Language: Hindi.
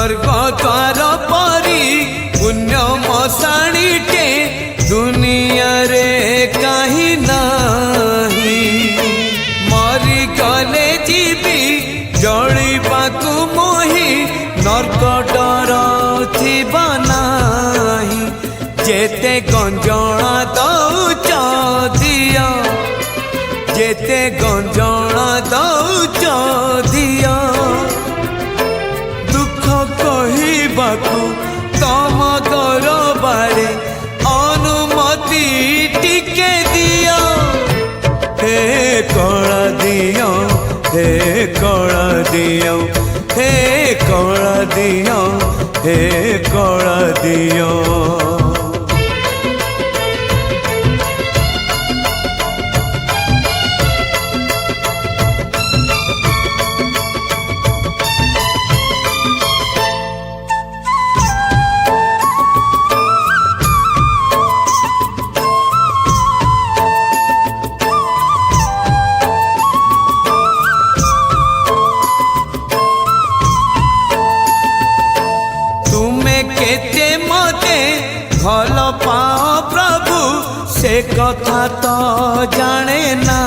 स्वर्ग द्वार परी पुण्य मशाणीटे दुनिया रे कहीं नहीं मरी गले जीवी जलिबाकु मोही नर्क डर थिबा नाही जेते गंजणा दौच दिया जेते गंजणा दौच दिया दुख कहिबाकु तम दरबारे अनुमति टिके दिया हे कला दिया हे कला दिया हे कला दिया हे कला दिया केते मते भल पाओ प्रभु से कथा तो जाने ना।